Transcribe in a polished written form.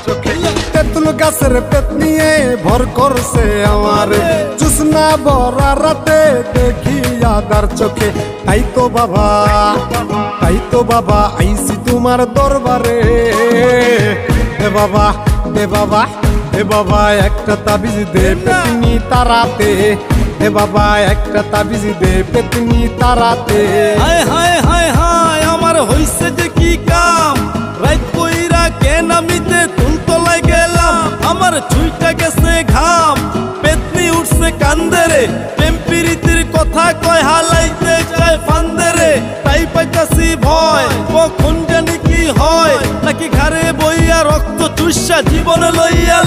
চোখে। তেঁতুল গাছের পেট নিয়ে ভর করছে আমারে, জুসনা ভরা রাতে দেখি আদার চোখে। তাই তো বাবা, তাই তো বাবা আইছি তোমার দরবারে। এ বাবা, এ বাবা, এ বাবা একটা তাবিজ দে পেতনি তারাতে। এ বাবা একটা তাবিজ দে পেতনি তারাতে। হায় হায় হায় হায় আমার হইছে যে কি কাম, রাত কইরা কেন আমিতে তুলতলায় গেলাম। আমার ছুইটা গেছে ঘাম, পেতনি উঠছে কান্দেরে, টেম্পিরিতির কথা কয় হালাইতে চায় ফান্দেরে। তাই পাইতাছি ভয় কখন জানি কি হয়, নাকি ঘাড়ে বইয়া রক্ত চুষা জীবন লইয়া